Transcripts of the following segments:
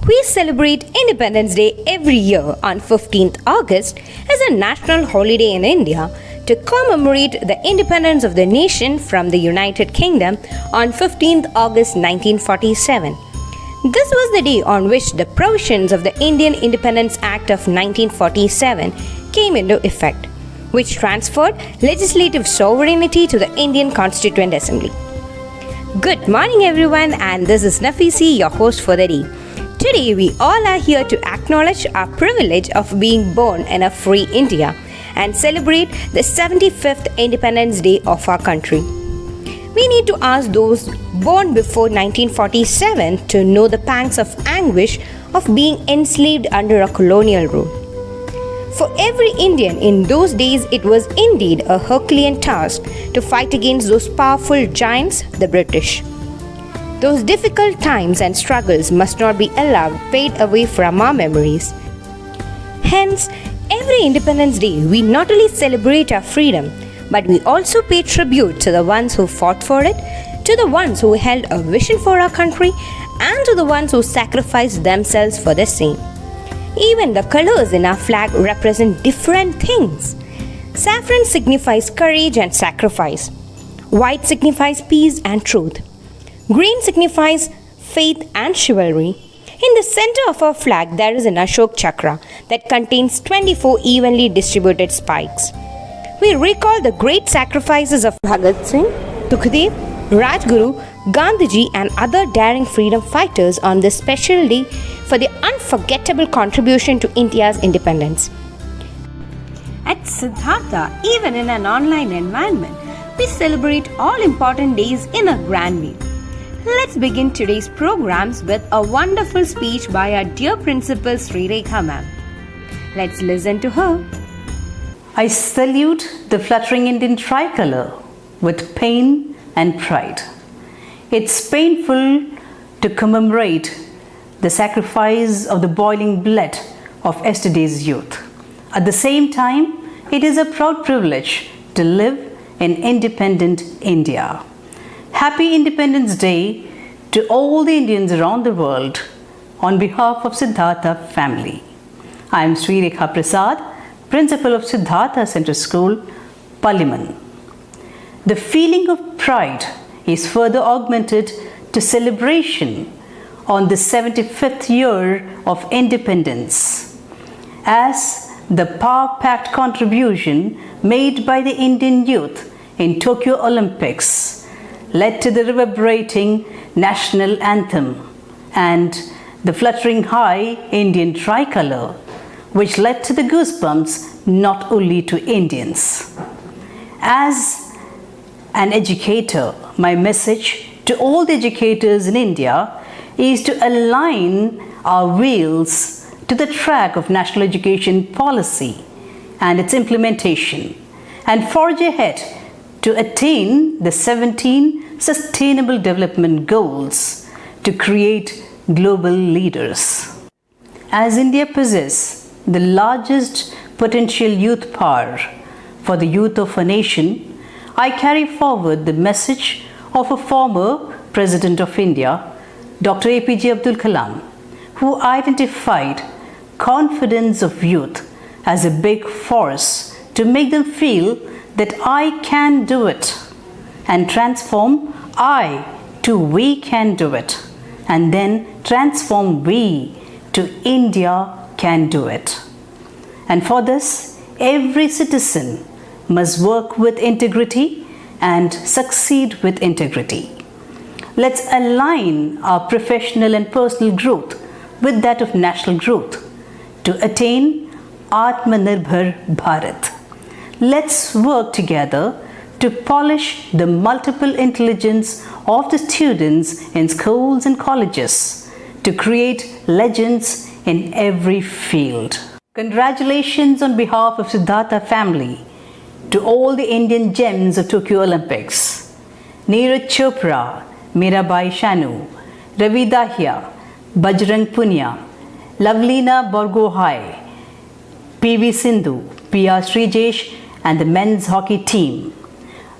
We celebrate Independence Day every year on 15th August as a national holiday in India to commemorate the independence of the nation from the United Kingdom on 15th August 1947. This was the day on which the provisions of the Indian Independence Act of 1947 came into effect, which transferred legislative sovereignty to the Indian Constituent Assembly. Good morning everyone, and this is Nafisi, your host for the day. Today we all are here to acknowledge our privilege of being born in a free India and celebrate the 75th Independence Day of our country. We need to ask those born before 1947 to know the pangs of anguish of being enslaved under a colonial rule. For every Indian in those days, it was indeed a Herculean task to fight against those powerful giants, the British. Those difficult times and struggles must not be allowed to fade away from our memories. Hence, every Independence Day, we not only celebrate our freedom, but we also pay tribute to the ones who fought for it, to the ones who held a vision for our country, and to the ones who sacrificed themselves for the same. Even the colors in our flag represent different things. Saffron signifies courage and sacrifice. White signifies peace and truth. Green signifies faith and chivalry. In the center of our flag, there is an Ashok Chakra that contains 24 evenly distributed spikes. We recall the great sacrifices of Bhagat Singh, Sukhdev, Rajguru, Gandhiji and other daring freedom fighters on this special day for their unforgettable contribution to India's independence. At Siddhartha, even in an online environment, we celebrate all important days in a grand way. Let's begin today's programs with a wonderful speech by our dear Principal Sri Rekha ma'am. Let's listen to her. I salute the fluttering Indian tricolor with pain and pride. It's painful to commemorate the sacrifice of the boiling blood of yesterday's youth. At the same time, it is a proud privilege to live in independent India. Happy Independence Day to all the Indians around the world on behalf of Siddhartha family. I am Sri Rekha Prasad, Principal of Siddhartha Central School, Paliman. The feeling of pride is further augmented to celebration on the 75th year of independence, as the power-packed contribution made by the Indian youth in Tokyo Olympics led to the reverberating national anthem and the fluttering high Indian tricolor, which led to the goosebumps not only to Indians. As an educator, my message to all the educators in India is to align our wheels to the track of national education policy and its implementation and forge ahead to attain the 17 Sustainable Development Goals to create global leaders. As India possesses the largest potential youth power for the youth of a nation, I carry forward the message of a former President of India, Dr. APJ Abdul Kalam, who identified confidence of youth as a big force to make them feel that I can do it and transform I to we can do it, and then transform we to India can do it. And for this, every citizen must work with integrity and succeed with integrity. Let's align our professional and personal growth with that of national growth to attain Atmanirbhar Bharat. Let's work together to polish the multiple intelligence of the students in schools and colleges to create legends in every field. Congratulations on behalf of Siddhartha family to all the Indian gems of Tokyo Olympics. Neeraj Chopra, Mirabai Chanu, Ravi Dahiya, Bajrang Punia, Lavlina Borgohain, PV Sindhu, PR Srijesh and the men's hockey team.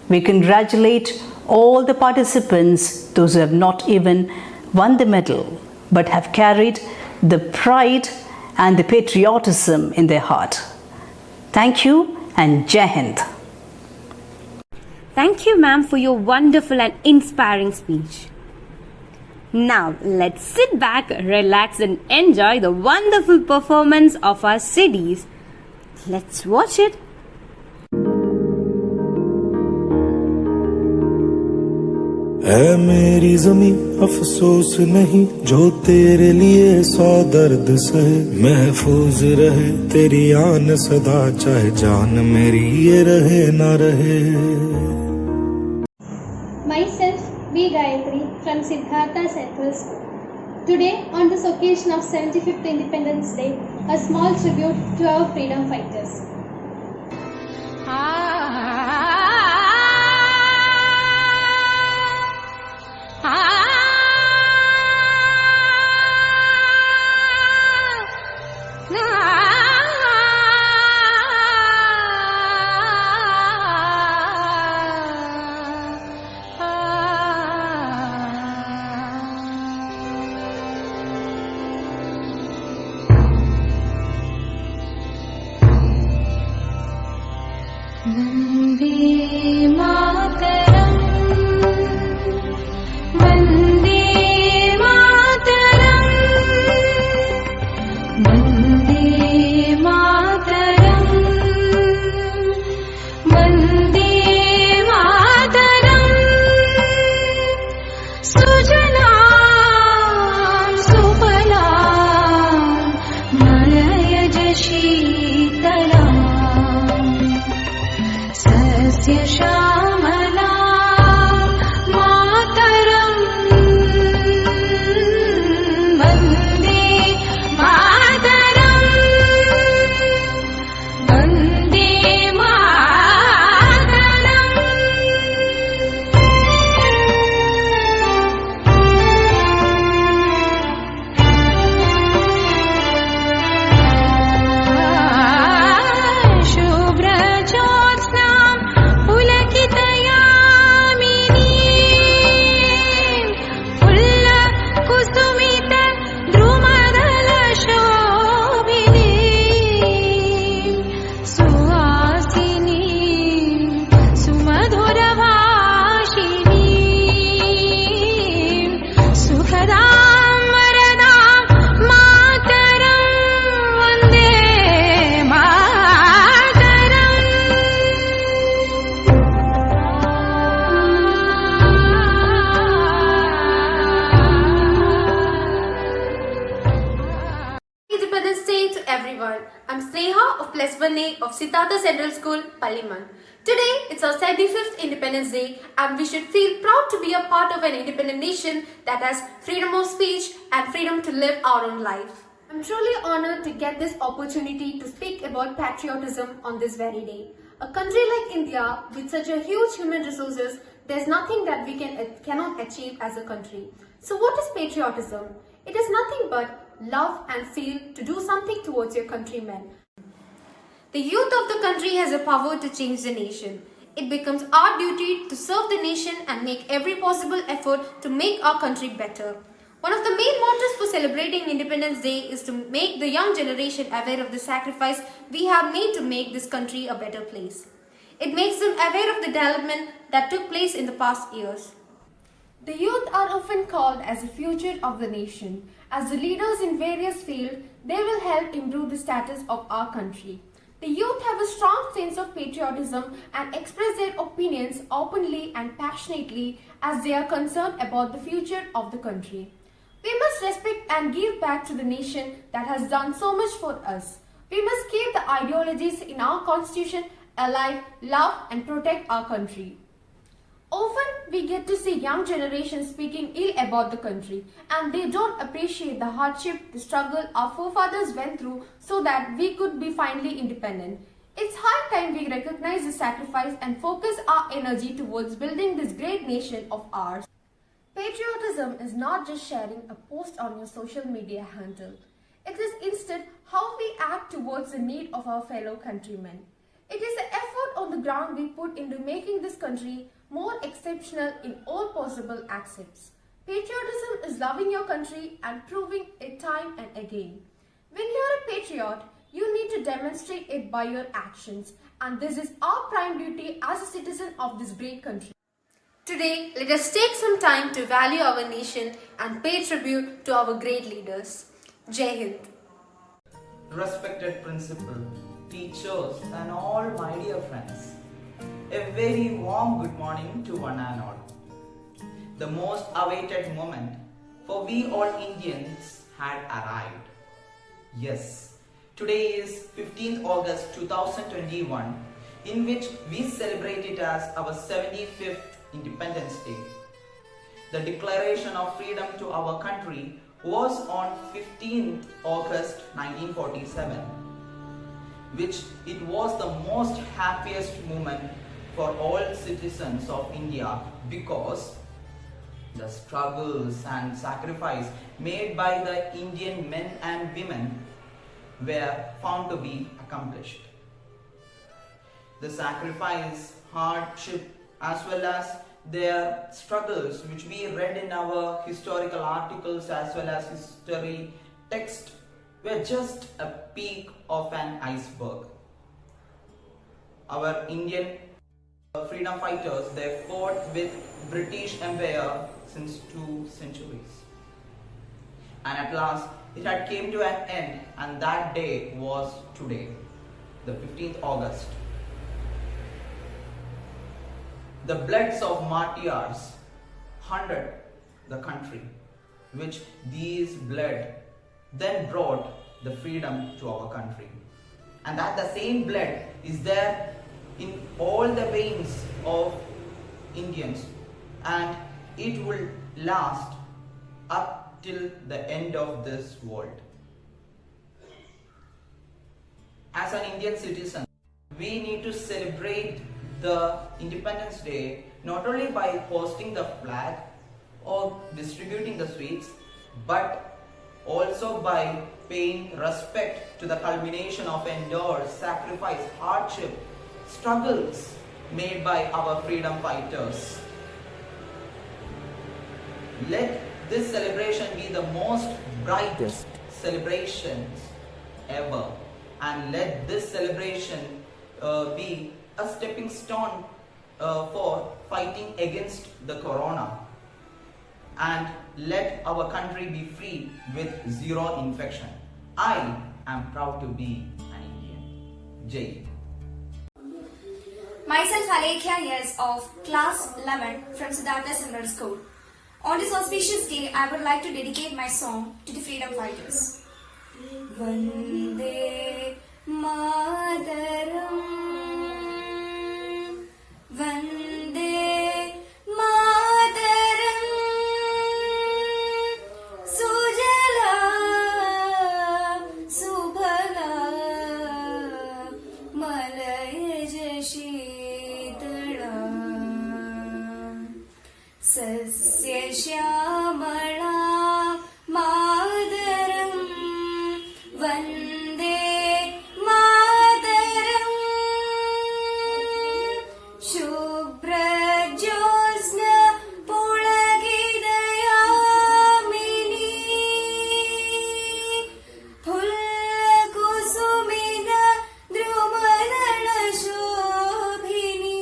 We congratulate all the participants, those who have not even won the medal, but have carried the pride and the patriotism in their heart. Thank you and Jai Hind. Thank you, ma'am, for your wonderful and inspiring speech. Now, let's sit back, relax, and enjoy the wonderful performance of our cities. Let's watch it. है मेरी ज़मीं अफसोस नहीं जो तेरे लिए 100 दर्द सहे महफूज रहे तेरी आन सदा चाहे जान मेरी ये रहे ना रहे. Myself, B. Gayatri from Siddhartha Central School. Today, on this occasion of 75th Independence Day, a small tribute to our freedom fighters. I'm Sneha of Plus 1A of Siddhartha Central School, Palliman. Today, it's our 75th Independence Day and we should feel proud to be a part of an independent nation that has freedom of speech and freedom to live our own life. I'm truly honored to get this opportunity to speak about patriotism on this very day. A country like India, with such a huge human resources, there's nothing that we cannot achieve as a country. So what is patriotism? It is nothing but love and feel to do something towards your countrymen. The youth of the country has a power to change the nation. It becomes our duty to serve the nation and make every possible effort to make our country better. One of the main mottos for celebrating Independence Day is to make the young generation aware of the sacrifice we have made to make this country a better place. It makes them aware of the development that took place in the past years. The youth are often called as the future of the nation. As the leaders in various fields, they will help improve the status of our country. The youth have a strong sense of patriotism and express their opinions openly and passionately as they are concerned about the future of the country. We must respect and give back to the nation that has done so much for us. We must keep the ideologies in our constitution alive, love and protect our country. Often we get to see young generations speaking ill about the country and they don't appreciate the hardship, the struggle our forefathers went through so that we could be finally independent. It's high time we recognize the sacrifice and focus our energy towards building this great nation of ours. Patriotism is not just sharing a post on your social media handle. It is instead how we act towards the need of our fellow countrymen. It is the effort on the ground we put into making this country more exceptional in all possible aspects. Patriotism is loving your country and proving it time and again. When you are a patriot, you need to demonstrate it by your actions, and this is our prime duty as a citizen of this great country. Today, let us take some time to value our nation and pay tribute to our great leaders. Jai Hind. Respected principal, teachers and all my dear friends, a very warm good morning to one and all. The most awaited moment for we all Indians had arrived. Yes, today is 15th August 2021, in which we celebrate it as our 75th Independence Day. The declaration of freedom to our country was on 15th August 1947, which it was the most happiest moment for all citizens of India because the struggles and sacrifice made by the Indian men and women were found to be accomplished. The sacrifice, hardship, as well as their struggles, which we read in our historical articles as well as history text, were just a peak of an iceberg. Our Indian freedom fighters, they fought with British Empire since 2 centuries. And at last, it had came to an end, and that day was today, the 15th August. The bloods of martyrs haunted the country, which these blood then brought the freedom to our country. And that the same blood is there in all the veins of Indians, and it will last up till the end of this world. As an Indian citizen, we need to celebrate the Independence Day not only by posting the flag or distributing the sweets, but also by paying respect to the culmination of endured sacrifice, hardship, struggles made by our freedom fighters. Let this celebration be the most brightest celebrations ever, and let this celebration be a stepping stone for fighting against the corona, and let our country be free with zero infection. I am proud to be an Indian. Jai. Myself Alekhya Yes of class 11 from Siddhartha Central School. On this auspicious day, I would like to dedicate my song to the freedom fighters. Vande Mataram, Vande Mataram, Sujala Subhala Malayaj Shitala Sasya Shyamala Madaram Vande Mataram Shubhra Jyosna Pulagidayamini Phulla Kusumida Drumadala Shobhini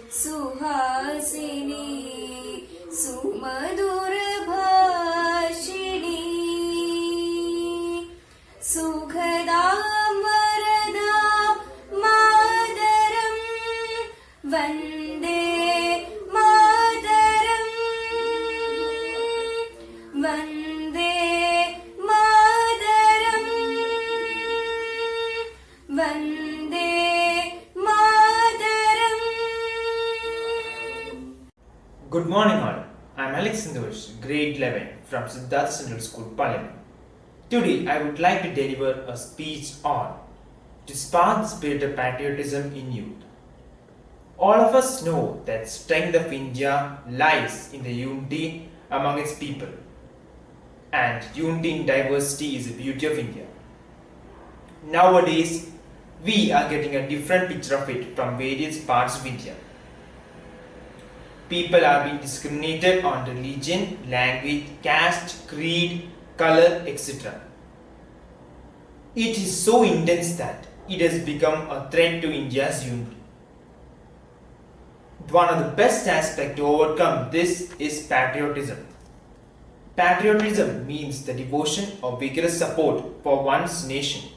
Suhasini Sumadura Bhashini Sukhadam Varadam Madaram Vande Mataram Vande Mataram Vande Mataram. Good morning all. I am Alex Sindosh, grade 11 from Siddhartha Central School, Palim. Today I would like to deliver a speech on to spark the spirit of patriotism in youth. All of us know that strength of India lies in the unity among its people, and unity in diversity is the beauty of India. Nowadays, we are getting a different picture of it from various parts of India. people are being discriminated on religion, language, caste, creed, color, etc. It is so intense that it has become a threat to India's unity. One of the best aspects to overcome this is patriotism. Patriotism means the devotion or vigorous support for one's nation.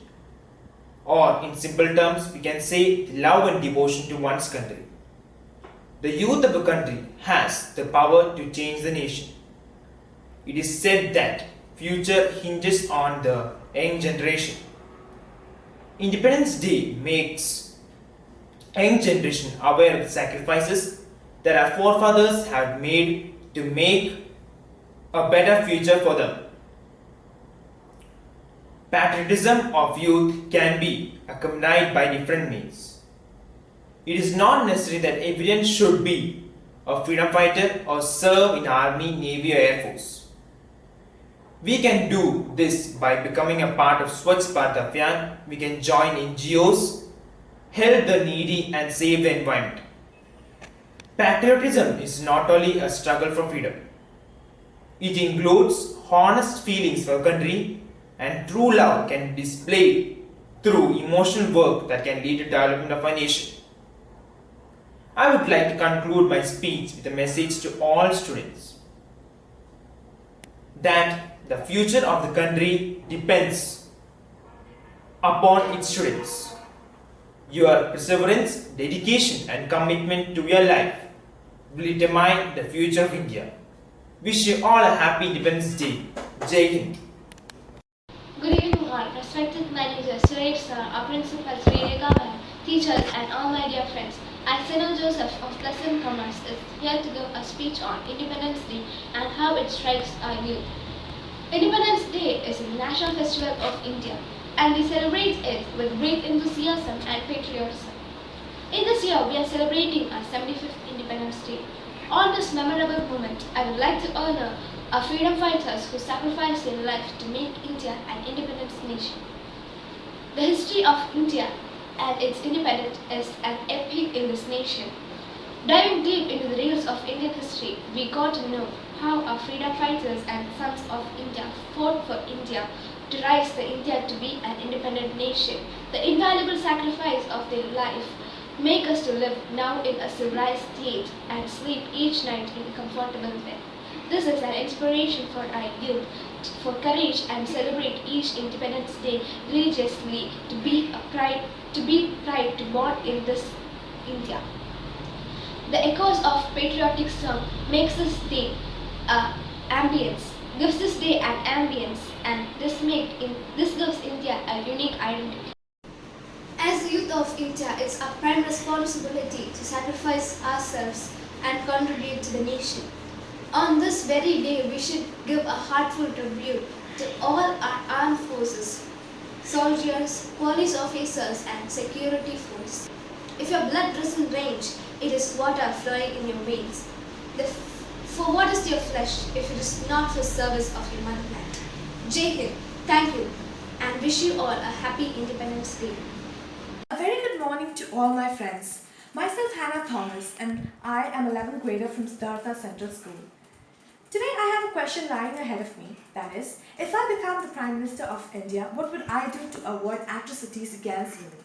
Or, in simple terms, we can say love and devotion to one's country. The youth of a country has the power to change the nation. It is said that future hinges on the young generation. Independence Day makes young generation aware of the sacrifices that our forefathers have made to make a better future for them. Patriotism of youth can be accompanied by different means. It is not necessary that everyone should be a freedom fighter or serve in army, navy or air force. We can do this by becoming a part of Swachh Bharat Abhiyan. We can join NGOs, help the needy and save the environment. Patriotism is not only a struggle for freedom. It includes honest feelings for country, and true love can be displayed through emotional work that can lead to development of a nation. I would like to conclude my speech with a message to all students that the future of the country depends upon its students. Your perseverance, dedication and commitment to your life will determine the future of India. Wish you all a happy Independence Day. Jai Hind. Good evening all, respected manager Suresh sir, our principal Sri Rekha ma'am, teachers and all my dear friends. I, Senor Joseph of Pleasant Commerce, is here to give a speech on Independence Day and how it strikes our youth. Independence Day is a national festival of India and we celebrate it with great enthusiasm and patriotism. In this year, we are celebrating our 75th Independence Day. On this memorable moment, I would like to honor our freedom fighters who sacrificed their life to make India an independent nation. The history of India and its independence is an epic in this nation. Diving deep into the reels of Indian history, we got to know how our freedom fighters and sons of India fought for India to rise the India to be an independent nation. The invaluable sacrifice of their life make us to live now in a civilized state and sleep each night in a comfortable bed. This is an inspiration for our youth for courage and celebrate each Independence Day religiously to be pride to born in this India. The echoes of patriotic song makes this day gives this day an ambience, and this gives India a unique identity. As the youth of India, it's our prime responsibility to sacrifice ourselves and contribute to the nation. On this very day, we should give a heartfelt tribute to all our armed forces, soldiers, police officers and security force. If your blood doesn't range, it is water flowing in your veins. For what is your flesh if it is not for service of your motherland? Jai Hind, thank you, and wish you all a happy Independence Day. A very good morning to all my friends. Myself Hannah Thomas and I am 11th grader from Siddhartha Central School. Today I have a question lying ahead of me, that is, if I become the Prime Minister of India, what would I do to avoid atrocities against women?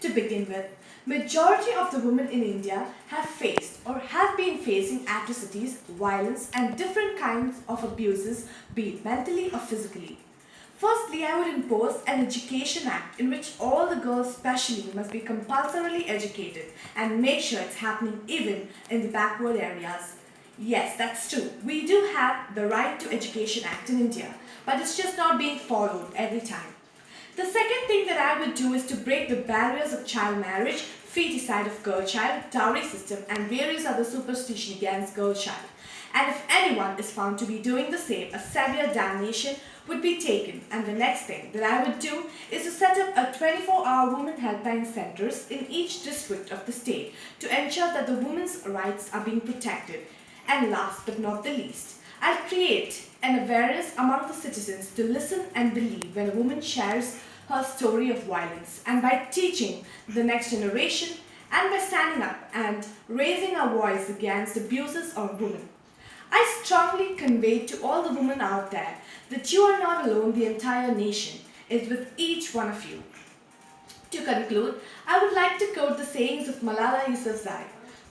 To begin with, majority of the women in India have faced or have been facing atrocities, violence and different kinds of abuses, be it mentally or physically. Firstly, I would impose an Education Act in which all the girls especially must be compulsorily educated and make sure it's happening even in the backward areas. Yes, that's true. We do have the Right to Education Act in India, but it's just not being followed every time. The second thing that I would do is to break the barriers of child marriage, feticide of girl child, dowry system and various other superstitions against girl child. And if anyone is found to be doing the same, a severe damnation would be taken. And the next thing that I would do is to set up a 24-hour women helpline centers in each district of the state to ensure that the women's rights are being protected. And last but not the least, I'll create an awareness among the citizens to listen and believe when a woman shares her story of violence, and by teaching the next generation and by standing up and raising our voice against abuses of women. I strongly convey to all the women out there that you are not alone, the entire nation is with each one of you. To conclude, I would like to quote the sayings of Malala Yousafzai.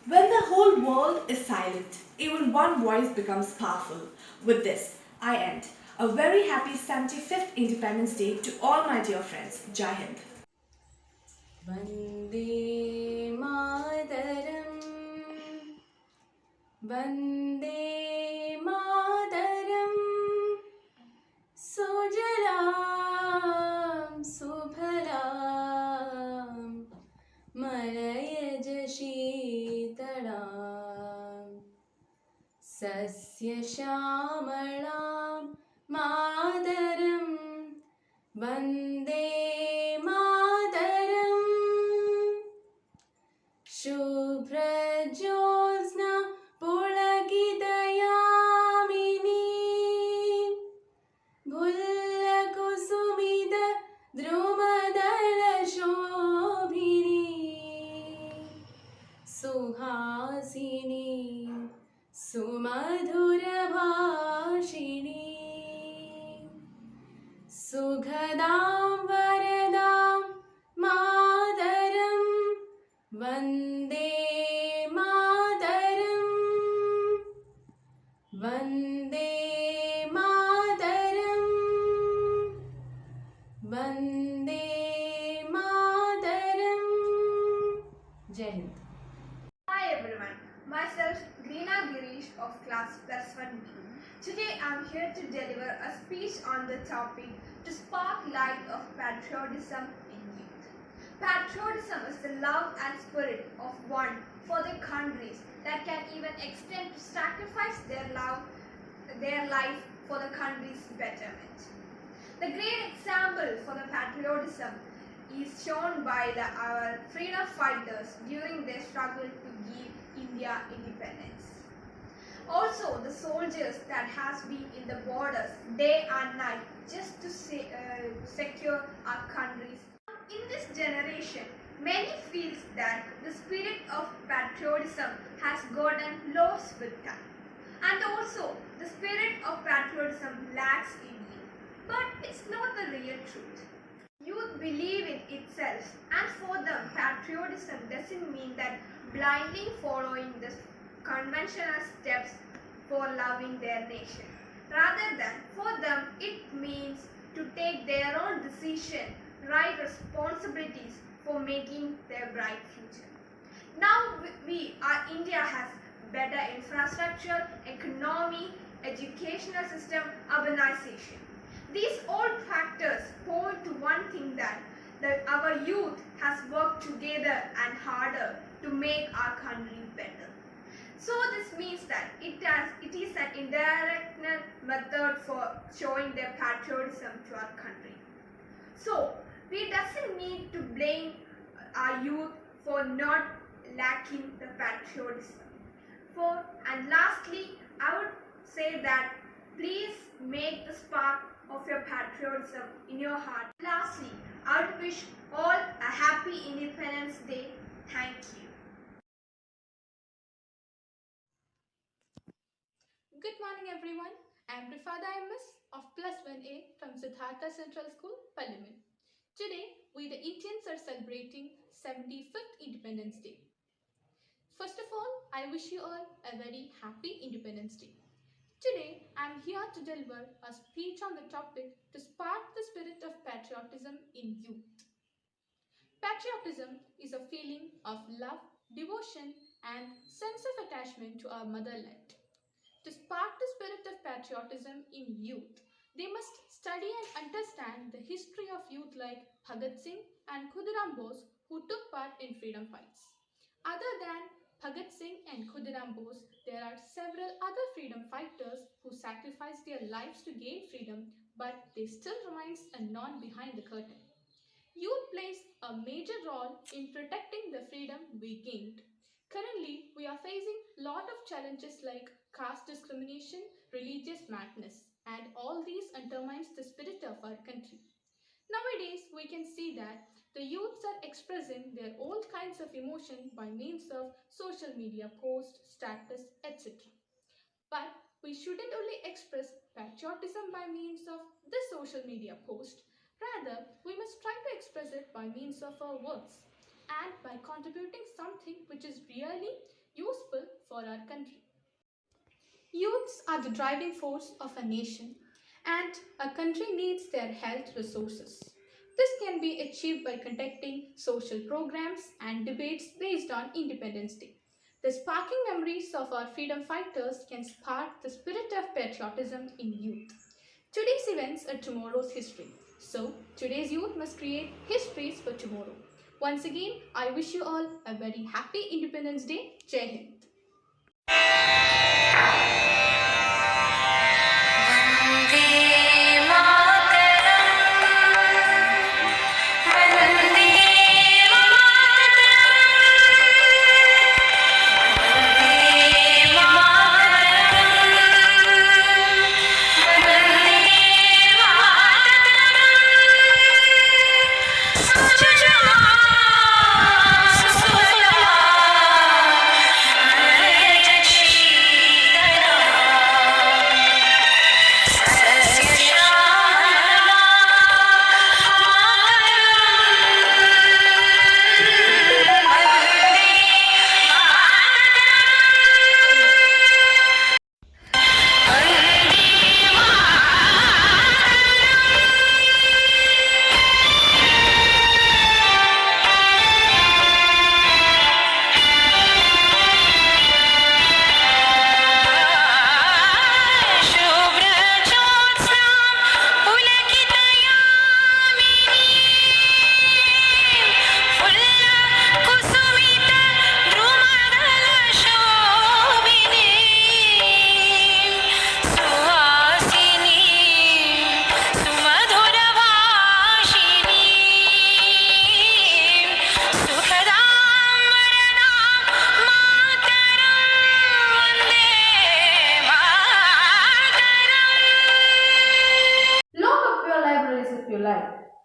When the whole world is silent, even one voice becomes powerful. With this, I end. A very happy 75th Independence Day to all my dear friends. Jai Hind. Vande Mataram Vande Mataram सुजलां सुफलां मलयज शीतलां सस्यश्यामलां मातरं वन्दे मातरम् शुभ्रज्योत्स्ना पुलकितयामिनी भुल्लकुसुमित द्रुमदलशोभिनी सुहासिनी सुमधुरभाषिणी सुखदां वरदां मातरं वन्दे मातरम् वन्दे मातरम् वन्दे मातरम् जय Hind. Hi everyone, myself Greena Girish of class plus 1B. Today I am here to deliver a speech on the topic to spark light of patriotism in youth. Patriotism is the love and spirit of one for their countries that can even extend to sacrifice their life for the country's betterment. The great example for the patriotism is shown by our freedom fighters during their struggle to give India independence. Also, the soldiers that has been in the borders day and night just to secure our countries. In this generation, many feel that the spirit of patriotism has gotten lost with time. And also, the spirit of patriotism lacks in youth. But it's not the real truth. Youth believe in itself, and for them, patriotism doesn't mean that blindly following the conventional steps for loving their nation. Rather than, for them, it means to take their own decision, right responsibilities for making their bright future. Now, our India has better infrastructure, economy, educational system, urbanization. These all factors point to one thing that our youth has worked together and harder to make our country better. So this means that it is an indirect method for showing their patriotism to our country. So we doesn't need to blame our youth for not lacking the patriotism. And lastly, I would say that please make the spark of your patriotism in your heart. Lastly, I would wish all a happy Independence Day. Thank you. Good morning everyone. I am Rifada MS of plus 1A from Siddhartha Central School, Parliament. Today, we the Indians are celebrating 75th Independence Day. First of all, I wish you all a very happy Independence Day. Today, I am here to deliver a speech on the topic to spark the spirit of patriotism in youth. Patriotism is a feeling of love, devotion, and sense of attachment to our motherland. To spark the spirit of patriotism in youth, they must study and understand the history of youth like Bhagat Singh and Khudiram Bose who took part in freedom fights. Other than Bhagat Singh and Khudiram Bose, there are several other freedom fighters who sacrificed their lives to gain freedom, but they still remains a non behind the curtain. Youth plays a major role in protecting the freedom we gained. Currently, we are facing a lot of challenges like caste discrimination, religious madness, and all these undermines the spirit of our country. Nowadays, we can see that the youths are expressing their all kinds of emotion by means of social media posts, status, etc. But we shouldn't only express patriotism by means of this social media post. Rather, we must try to express it by means of our works and by contributing something which is really useful for our country. Youths are the driving force of a nation, and a country needs their health resources. This can be achieved by conducting social programs and debates based on Independence Day. The sparking memories of our freedom fighters can spark the spirit of patriotism in youth. Today's events are tomorrow's history, so today's youth must create histories for tomorrow. Once again, I wish you all a very happy Independence Day. Jai Hind.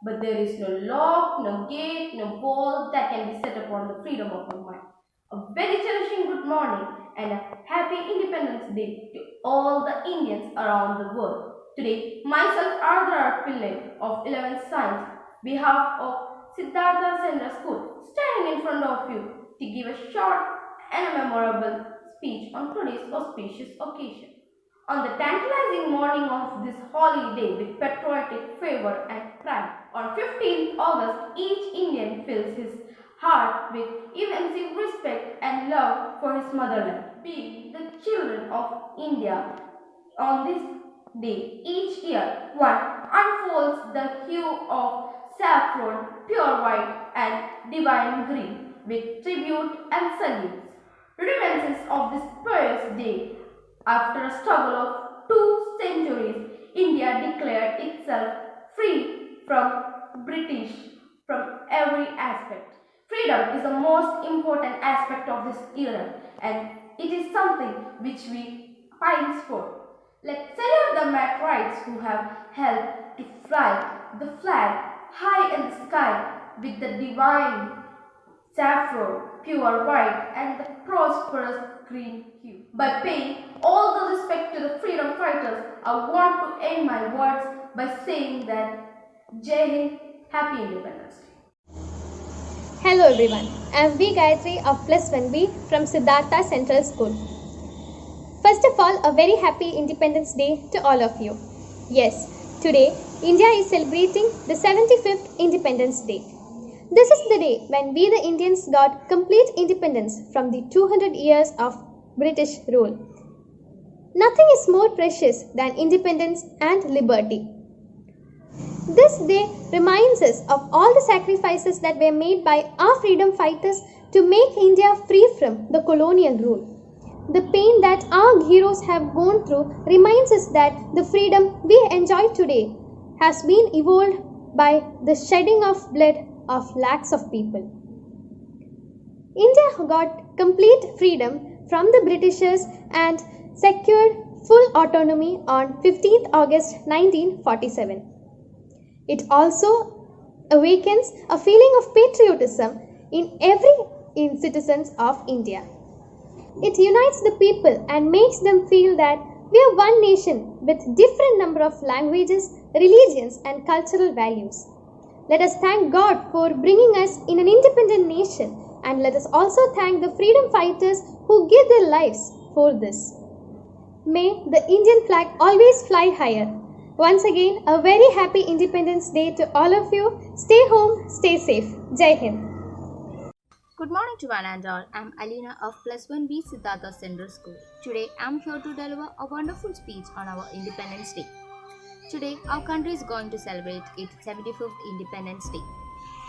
But there is no lock, no gate, no bolt that can be set upon the freedom of the mind. A very cherishing good morning and a happy Independence Day to all the Indians around the world. Today, myself, Ardhar Pillai of 11th Science, behalf of Siddhartha Central School, standing in front of you to give a short and a memorable speech on today's auspicious occasion. On the tantalizing morning of this holy day with patriotic fervor and pride, on 15th August, each Indian fills his heart with immense respect and love for his motherland. Being the children of India, on this day each year, one unfolds the hue of saffron, pure white and divine green with tribute and salutes. Remembrances of this pious day. After a struggle of 2 centuries, India declared itself free from British from every aspect. Freedom is the most important aspect of this era, and it is something which we fight for. Let's salute the patriots who have helped to fly the flag high in the sky with the divine saffron, pure white, and the prosperous green hue. By paying all the respect to the freedom fighters, I want to end my words by saying that Jai Hind, Happy Independence Day. Hello everyone, I am V. Gayatri of Plus 1B from Siddhartha Central School. First of all, a very happy Independence Day to all of you. Yes, today India is celebrating the 75th Independence Day. This is the day when we the Indians got complete independence from the 200 years of British rule. Nothing is more precious than independence and liberty. This day reminds us of all the sacrifices that were made by our freedom fighters to make India free from the colonial rule. The pain that our heroes have gone through reminds us that the freedom we enjoy today has been evolved by the shedding of blood of lakhs of people. India got complete freedom from the Britishers and secured full autonomy on 15th August 1947. It also awakens a feeling of patriotism in every citizens of India. It unites the people and makes them feel that we are one nation with different number of languages, religions and cultural values. Let us thank God for bringing us in an independent nation, and let us also thank the freedom fighters who give their lives for this. May the Indian flag always fly higher. Once again, a very happy Independence Day to all of you. Stay home, stay safe. Jai Hind. Good morning to one and all. I'm Alina of Plus 1B Siddhartha Central School. Today I'm here to deliver a wonderful speech on our Independence Day. Today our country is going to celebrate its 75th Independence Day.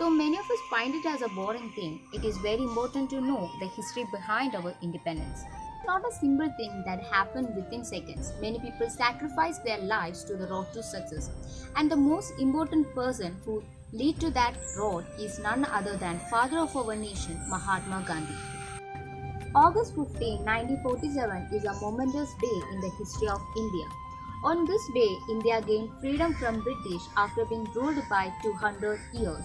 Though many of us find it as a boring thing, it is very important to know the history behind our independence. It's not a simple thing that happened within seconds. Many people sacrificed their lives to the road to success. And the most important person who lead to that road is none other than father of our nation, Mahatma Gandhi. August 15, 1947 is a momentous day in the history of India. On this day, India gained freedom from British after being ruled by 200 years.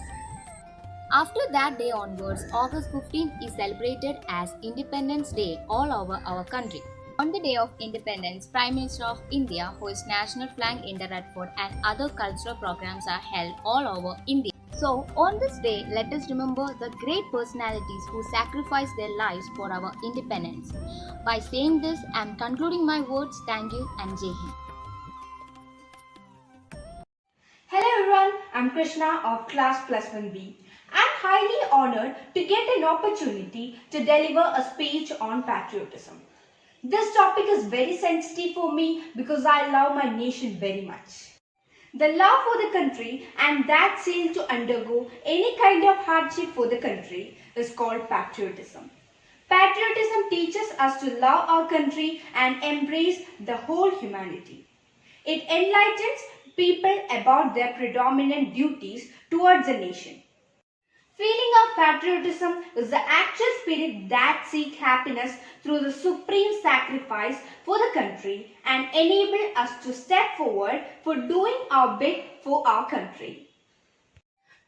After that day onwards, August 15 is celebrated as Independence Day all over our country. On the day of independence, Prime Minister of India hoists national flag in the Red Fort and other cultural programs are held all over India. So, on this day, let us remember the great personalities who sacrificed their lives for our independence. By saying this, I am concluding my words. Thank you and Jai Hind. Hello everyone, I'm Krishna of class plus 1B. I'm highly honored to get an opportunity to deliver a speech on patriotism. This topic is very sensitive for me because I love my nation very much. The love for the country and that zeal to undergo any kind of hardship for the country is called patriotism. Patriotism teaches us to love our country and embrace the whole humanity. It enlightens people about their predominant duties towards the nation. Feeling of patriotism is the actual spirit that seeks happiness through the supreme sacrifice for the country and enable us to step forward for doing our bit for our country.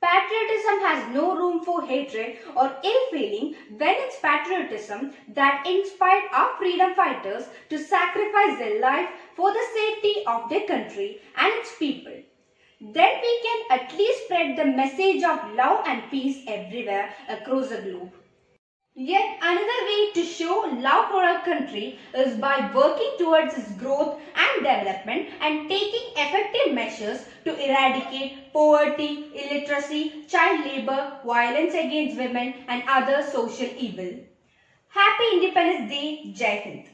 Patriotism has no room for hatred or ill feeling when it's patriotism that inspired our freedom fighters to sacrifice their life for the safety of their country and its people. Then we can at least spread the message of love and peace everywhere across the globe. Yet another way to show love for our country is by working towards its growth and development and taking effective measures to eradicate poverty, illiteracy, child labour, violence against women and other social evil. Happy Independence Day, Jai Hind.